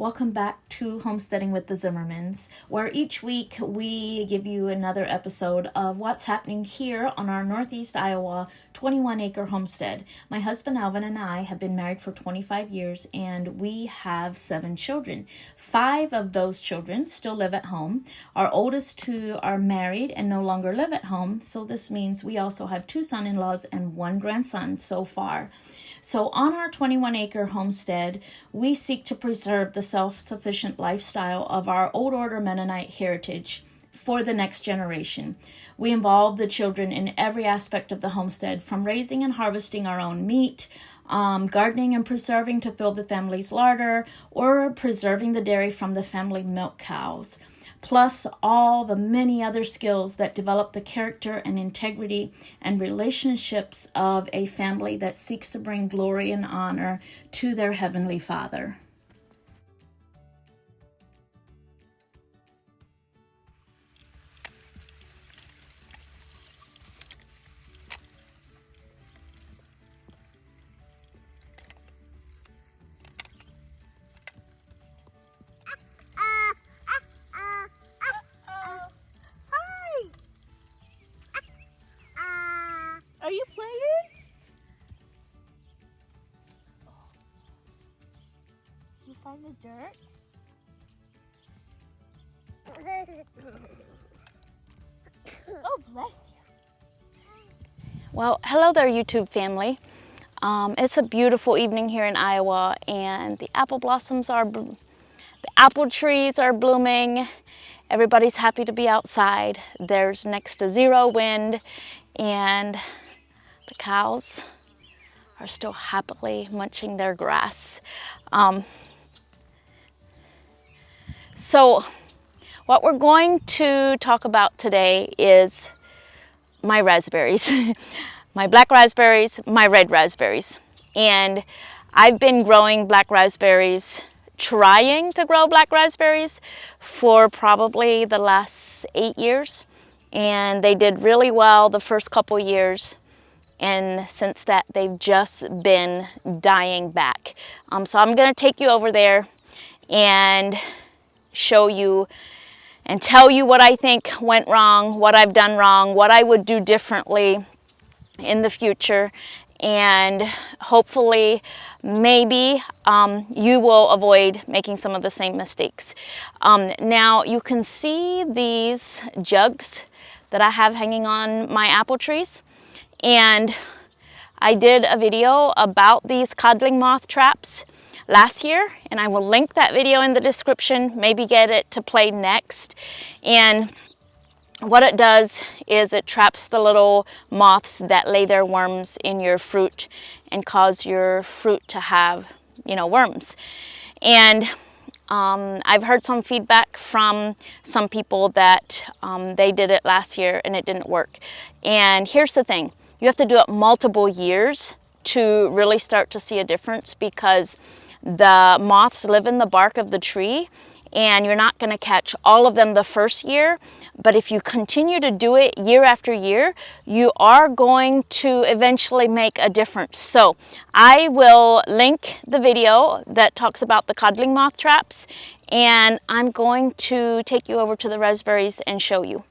Welcome back to Homesteading with the Zimmermans, where each week we give you another episode of what's happening here on our Northeast Iowa 21-acre homestead. My husband Alvin and I have been married for 25 years and we have 7 children. 5 of those children still live at home. Our oldest 2 are married and no longer live at home, so this means we also have 2 son-in-laws and 1 grandson so far. So on our 21-acre homestead, we seek to preserve the self-sufficient lifestyle of our Old Order Mennonite heritage for the next generation. We involve the children in every aspect of the homestead, from raising and harvesting our own meat, gardening and preserving to fill the family's larder, or preserving the dairy from the family milk cows, plus all the many other skills that develop the character and integrity and relationships of a family that seeks to bring glory and honor to their Heavenly Father. Are you playing? Did you find the dirt? Oh, bless you. Well, hello there, YouTube family. It's a beautiful evening here in Iowa, and the apple trees are blooming. Everybody's happy to be outside. There's next to 0 wind, and the cows are still happily munching their grass. So what we're going to talk about today is my raspberries. My black raspberries, my red raspberries. And I've been growing black raspberries, trying to grow black raspberries for probably the last 8 years. And they did really well the first couple years, and since that they've just been dying back. So I'm going to take you over there and show you and tell you what I think went wrong, what I've done wrong, what I would do differently in the future, and hopefully maybe you will avoid making some of the same mistakes. Now you can see these jugs that I have hanging on my apple trees, and I did a video about these codling moth traps last year, and I will link that video in the description, maybe get it to play next. And what it does is it traps the little moths that lay their worms in your fruit and cause your fruit to have, worms. And I've heard some feedback from some people that they did it last year and it didn't work. And here's the thing, you have to do it multiple years to really start to see a difference, because the moths live in the bark of the tree, and you're not going to catch all of them the first year. But if you continue to do it year after year, you are going to eventually make a difference. So I will link the video that talks about the codling moth traps, and I'm going to take you over to the raspberries and show you.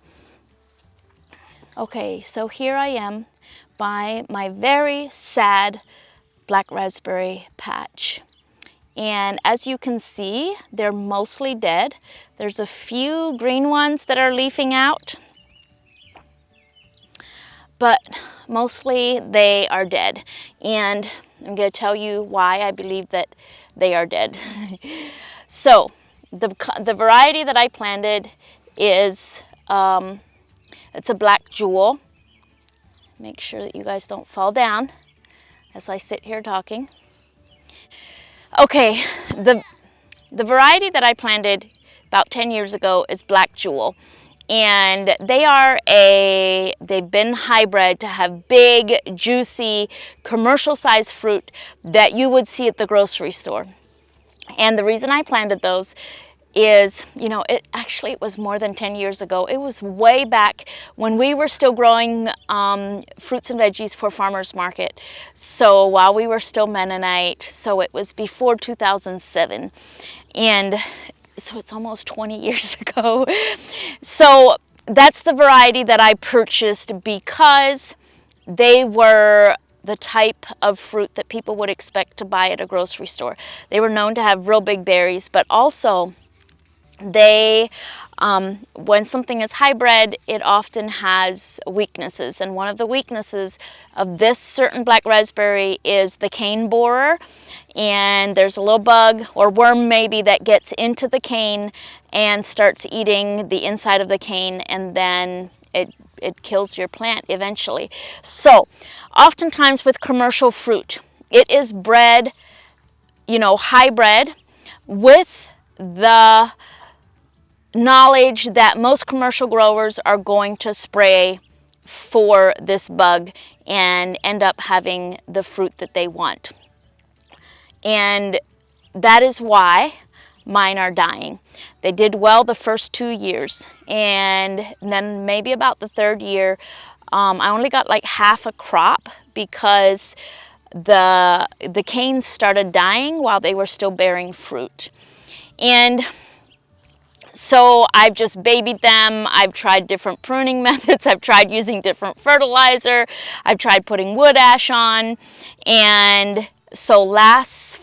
Okay, so here I am by my very sad black raspberry patch. And as you can see, they're mostly dead. There's a few green ones that are leafing out, but mostly they are dead. And I'm going to tell you why I believe that they are dead. So the variety that I planted is, it's a black jewel. Make sure that you guys don't fall down as I sit here talking. Okay, the variety that I planted about 10 years ago is Black Jewel, and they've been hybrid to have big, juicy, commercial-sized fruit that you would see at the grocery store. And the reason I planted those is, it was more than 10 years ago. It was way back when we were still growing fruits and veggies for farmers market. So while we were still Mennonite, so it was before 2007. And so it's almost 20 years ago. So that's the variety that I purchased because they were the type of fruit that people would expect to buy at a grocery store. They were known to have real big berries, but also they, when something is hybrid, it often has weaknesses. And one of the weaknesses of this certain black raspberry is the cane borer. And there's a little bug or worm maybe that gets into the cane and starts eating the inside of the cane, and then it kills your plant eventually. So oftentimes with commercial fruit, it is bred, hybrid with the knowledge that most commercial growers are going to spray for this bug and end up having the fruit that they want. And that is why mine are dying. They did well the first 2 years, and then maybe about the third year, I only got like half a crop because the canes started dying while they were still bearing fruit. And so I've just babied them. I've tried different pruning methods. I've tried using different fertilizer. I've tried putting wood ash on. And so last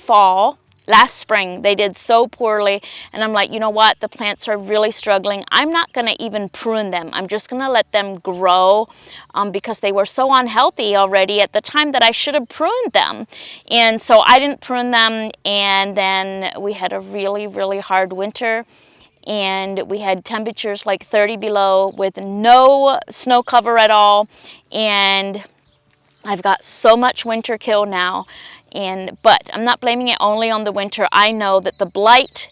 spring, they did so poorly. And I'm like, you know what? The plants are really struggling. I'm not going to even prune them. I'm just going to let them grow because they were so unhealthy already at the time that I should have pruned them. And so I didn't prune them. And then we had a really, really hard winter. And we had temperatures like 30 below with no snow cover at all. And I've got so much winter kill now. But I'm not blaming it only on the winter. I know that the blight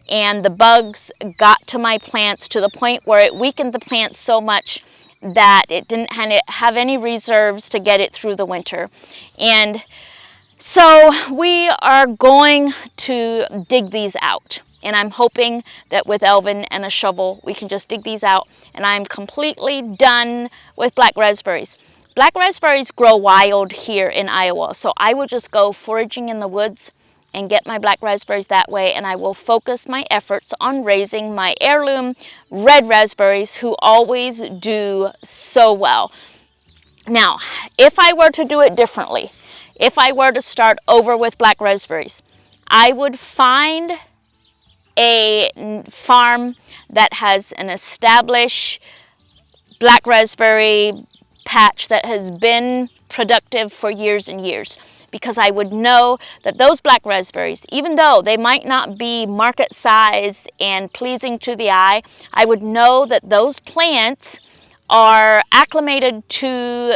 and the bugs got to my plants to the point where it weakened the plants so much that it didn't have any reserves to get it through the winter. And so we are going to dig these out. And I'm hoping that with Elvin and a shovel, we can just dig these out. And I'm completely done with black raspberries. Black raspberries grow wild here in Iowa. So I will just go foraging in the woods and get my black raspberries that way. And I will focus my efforts on raising my heirloom red raspberries, who always do so well. Now, if I were to do it differently, if I were to start over with black raspberries, I would find a farm that has an established black raspberry patch that has been productive for years and years, because I would know that those black raspberries, even though they might not be market size and pleasing to the eye, I would know that those plants are acclimated to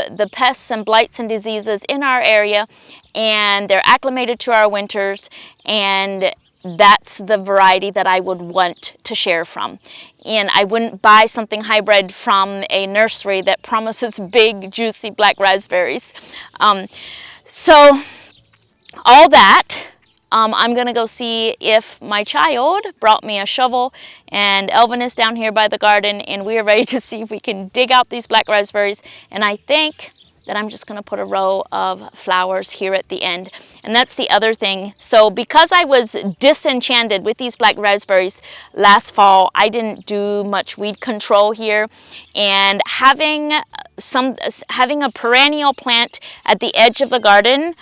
the pests and blights and diseases in our area, and they're acclimated to our winters, and that's the variety that I would want to share from. And I wouldn't buy something hybrid from a nursery that promises big, juicy black raspberries. So all that, I'm going to go see if my child brought me a shovel, and Elvin is down here by the garden, and we are ready to see if we can dig out these black raspberries. And I think that I'm just going to put a row of flowers here at the end. And that's the other thing. So because I was disenchanted with these black raspberries last fall, I didn't do much weed control here. And having a perennial plant at the edge of the garden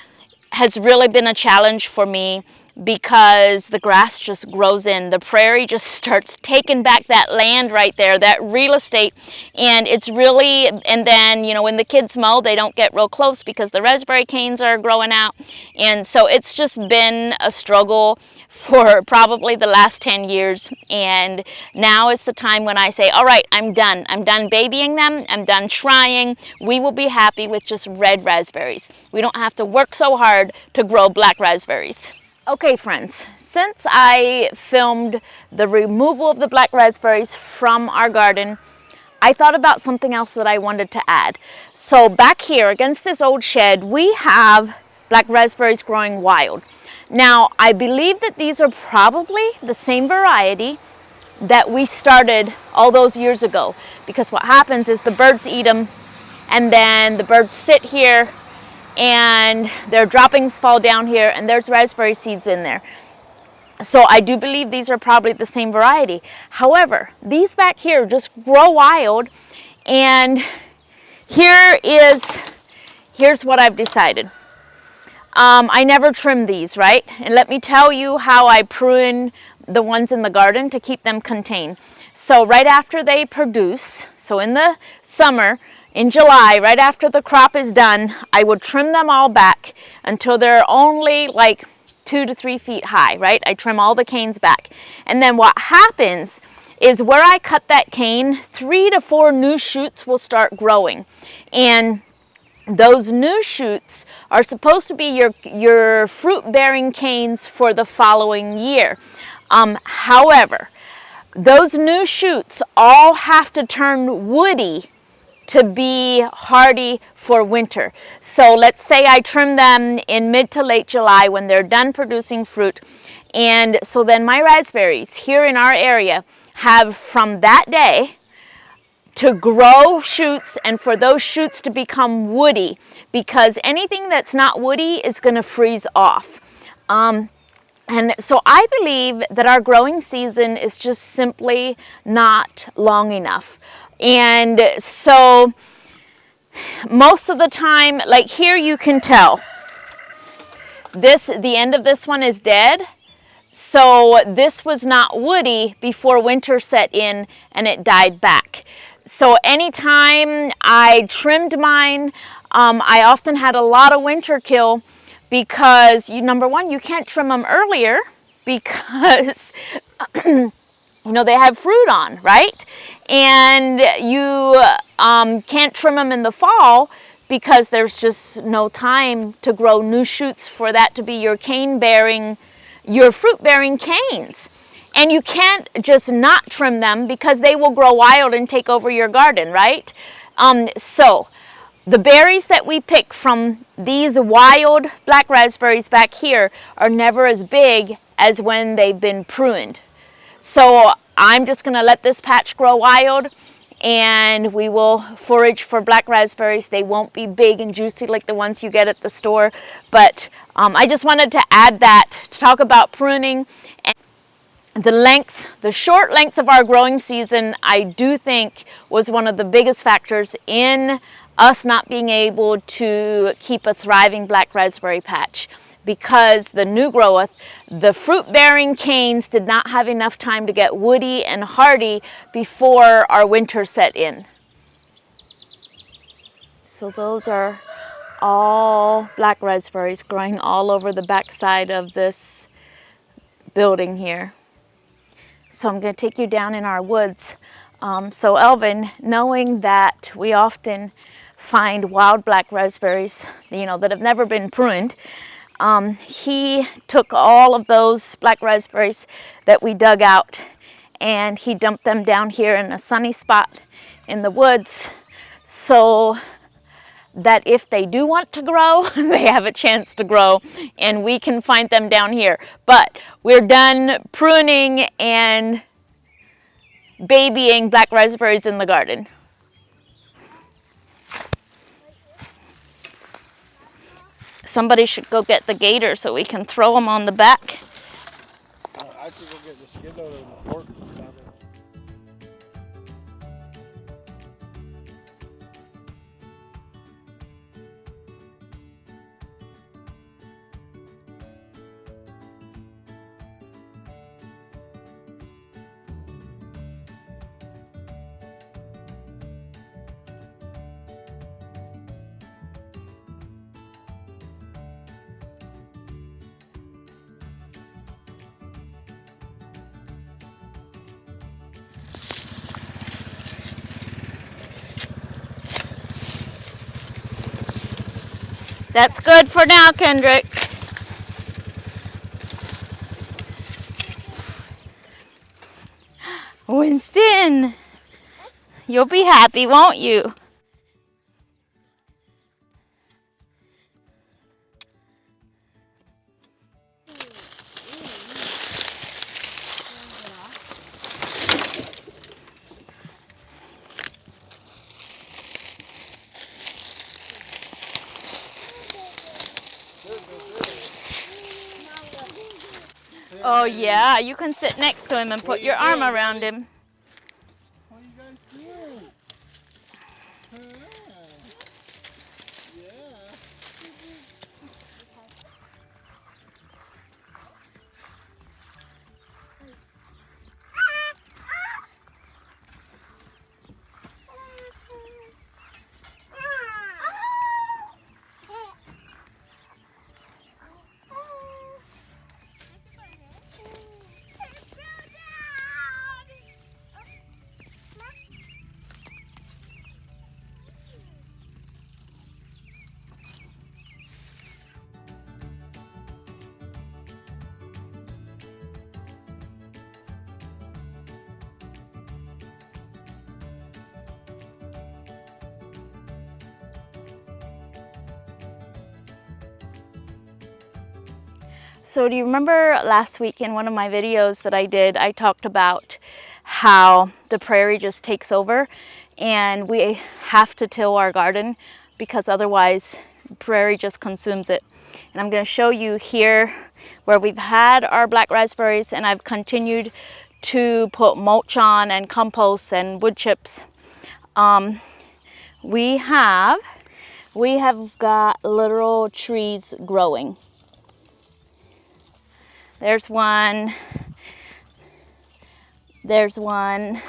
has really been a challenge for me, because the grass just grows in. The prairie just starts taking back that land right there, that real estate. And it's really, and then, when the kids mow, they don't get real close because the raspberry canes are growing out. And so it's just been a struggle for probably the last 10 years. And now is the time when I say, all right, I'm done. I'm done babying them. I'm done trying. We will be happy with just red raspberries. We don't have to work so hard to grow black raspberries. Okay, friends, since I filmed the removal of the black raspberries from our garden, I thought about something else that I wanted to add. So back here against this old shed, we have black raspberries growing wild. Now, I believe that these are probably the same variety that we started all those years ago. Because what happens is the birds eat them, and then the birds sit here and their droppings fall down here, and there's raspberry seeds in there. So I do believe these are probably the same variety. However, these back here just grow wild, and here's what I've decided. I never trim these, right? And let me tell you how I prune the ones in the garden to keep them contained. So right after they produce, so in the summer, in July, right after the crop is done, I would trim them all back until they're only like 2 to 3 feet high, right? I trim all the canes back. And then what happens is where I cut that cane, 3 to 4 new shoots will start growing. And those new shoots are supposed to be your fruit-bearing canes for the following year. However, those new shoots all have to turn woody to be hardy for winter. So let's say I trim them in mid to late July when they're done producing fruit. And so then my raspberries here in our area have from that day to grow shoots and for those shoots to become woody, because anything that's not woody is going to freeze off. And so I believe that our growing season is just simply not long enough. And so most of the time, like here you can tell, the end of this one is dead. So this was not woody before winter set in and it died back. So anytime I trimmed mine, I often had a lot of winter kill because number one, you can't trim them earlier because you know they have fruit on, right? And you can't trim them in the fall because there's just no time to grow new shoots for that to be your your fruit-bearing canes. And you can't just not trim them because they will grow wild and take over your garden, right? So the berries that we pick from these wild black raspberries back here are never as big as when they've been pruned. So I'm just going to let this patch grow wild, and we will forage for black raspberries. They won't be big and juicy like the ones you get at the store, but I just wanted to add that to talk about pruning. And the short length of our growing season, I do think was one of the biggest factors in us not being able to keep a thriving black raspberry patch, because the new growth, the fruit-bearing canes did not have enough time to get woody and hardy before our winter set in. So those are all black raspberries growing all over the backside of this building here. So I'm going to take you down in our woods. So Elvin, knowing that we often find wild black raspberries, that have never been pruned, he took all of those black raspberries that we dug out and he dumped them down here in a sunny spot in the woods so that if they do want to grow, they have a chance to grow and we can find them down here. But we're done pruning and babying black raspberries in the garden. Somebody should go get the gator so we can throw them on the back. I should go get the skid loader and the fork down there. That's good for now, Kendrick. Winston, you'll be happy, won't you? Oh yeah, you can sit next to him and put your arm around him. What are you guys doing? Yeah. So do you remember last week in one of my videos that I did, I talked about how the prairie just takes over and we have to till our garden because otherwise prairie just consumes it. And I'm going to show you here where we've had our black raspberries and I've continued to put mulch on and compost and wood chips. We have got literal trees growing. There's one, there's one,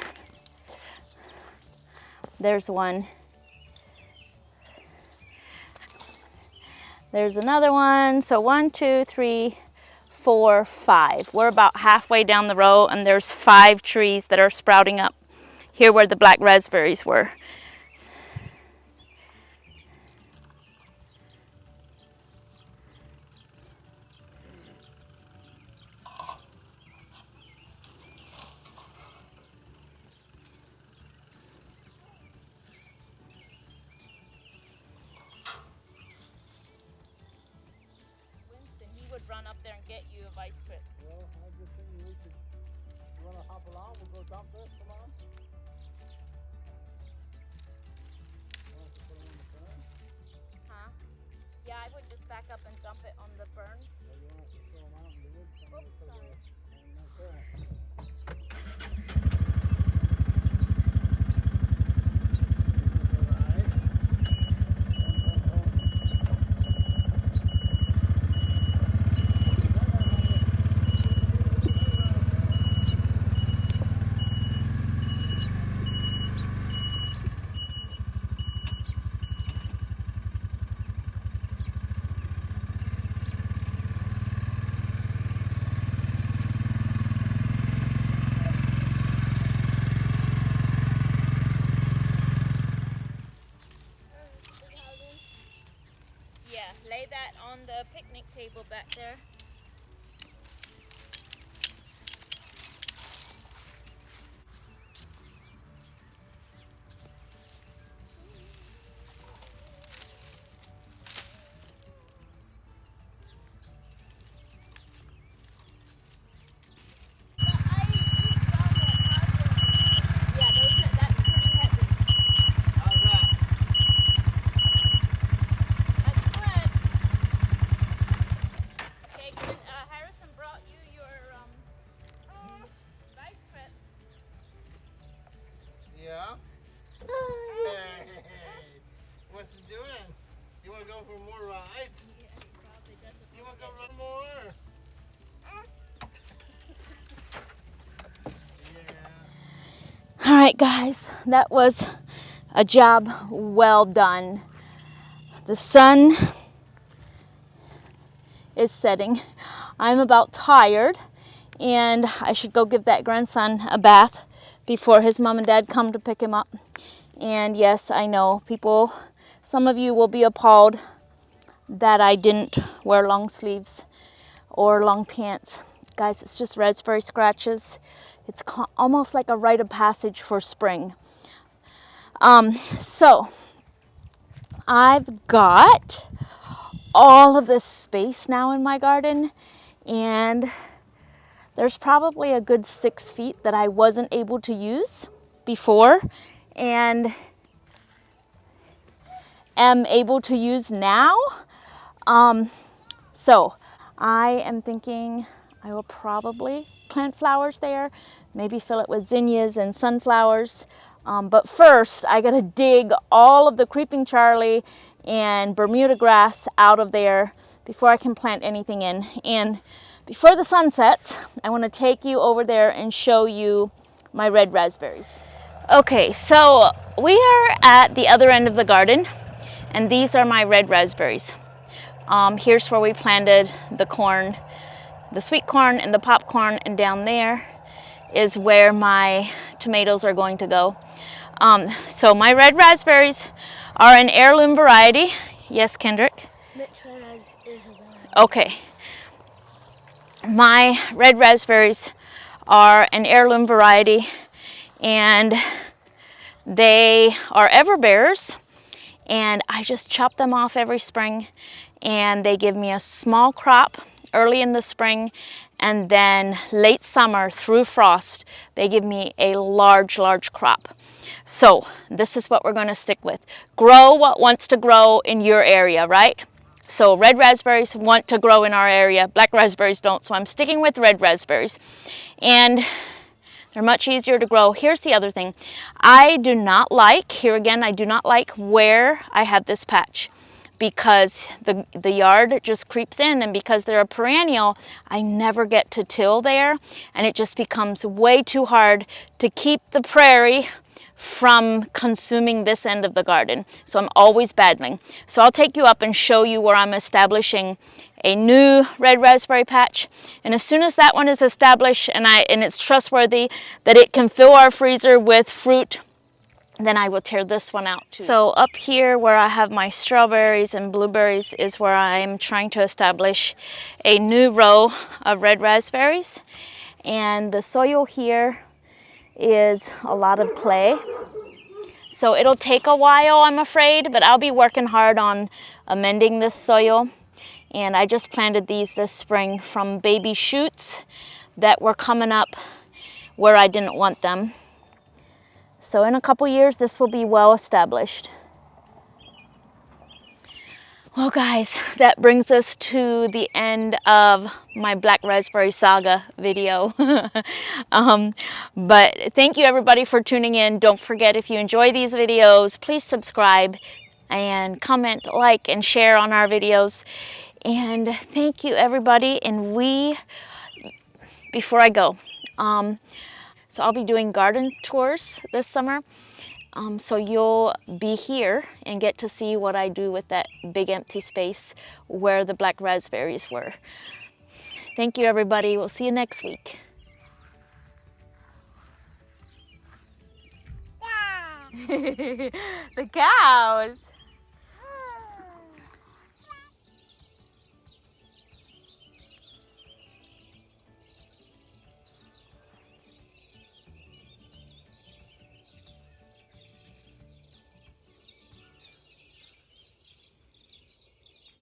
there's one, there's another one. So 1, 2, 3, 4, 5. We're about halfway down the row and there's 5 trees that are sprouting up here where the black raspberries were. He would run up there and get you a vice grip. Well, I was just thinking we could, you want to hop along? We'll go dump this. Come on. Want us to put them on the fern? Huh? Yeah, I would just back up and dump it on the fern. Or you want us to throw them out in the woods somewhere? Oops, So sorry. not there. Yeah, lay that on the picnic table back there. Yeah, that's pretty heavy. How's that? That's good. Okay, good. Harrison brought you your vice grip. Yeah? Hey, what's he doing? You want to go for more rides? Yeah, he probably doesn't. You want to go run more? Yeah. All right, guys, that was a job well done. The sun is setting. I'm about tired and I should go give that grandson a bath before his mom and dad come to pick him up. And yes, I know people, some of you will be appalled that I didn't wear long sleeves or long pants. Guys, it's just raspberry scratches. It's almost like a rite of passage for spring. So I've got all of this space now in my garden, and there's probably a good 6 feet that I wasn't able to use before and am able to use now. So I am thinking I will probably plant flowers there, maybe fill it with zinnias and sunflowers. But first, I gotta dig all of the creeping Charlie and Bermuda grass out of there before I can plant anything in. And before the sun sets, I wanna take you over there and show you my red raspberries. Okay, so we are at the other end of the garden, and these are my red raspberries. Here's where we planted the corn, the sweet corn and the popcorn, and down there is where my tomatoes are going to go. So my red raspberries are an heirloom variety. Yes, Kendrick? Okay. My red raspberries are an heirloom variety, and they are everbearers, and I just chop them off every spring, and they give me a small crop early in the spring, and then late summer through frost they give me a large crop. So this is what we're going to stick with. Grow what wants to grow in your area, right? So red raspberries want to grow in our area, black raspberries don't, so I'm sticking with red raspberries. And they're much easier to grow. Here's the other thing. I do not like, here again, I do not like where I have this patch, because the yard just creeps in, and because they're a perennial, I never get to till there, and it just becomes way too hard to keep the prairie from consuming this end of the garden. So I'm always battling. So I'll take you up and show you where I'm establishing a new red raspberry patch. And as soon as that one is established and it's trustworthy that it can fill our freezer with fruit, then I will tear this one out too. So up here where I have my strawberries and blueberries is where I am trying to establish a new row of red raspberries. And the soil here is a lot of clay. So it'll take a while, I'm afraid, but I'll be working hard on amending this soil. And I just planted these this spring from baby shoots that were coming up where I didn't want them. So in a couple years, this will be well established. Well guys, that brings us to the end of my black raspberry saga video. But thank you everybody for tuning in. Don't forget, if you enjoy these videos, please subscribe and comment, like, and share on our videos. And thank you everybody. And before I go, so I'll be doing garden tours this summer. So you'll be here and get to see what I do with that big empty space where the black raspberries were. Thank you everybody. We'll see you next week. The cows.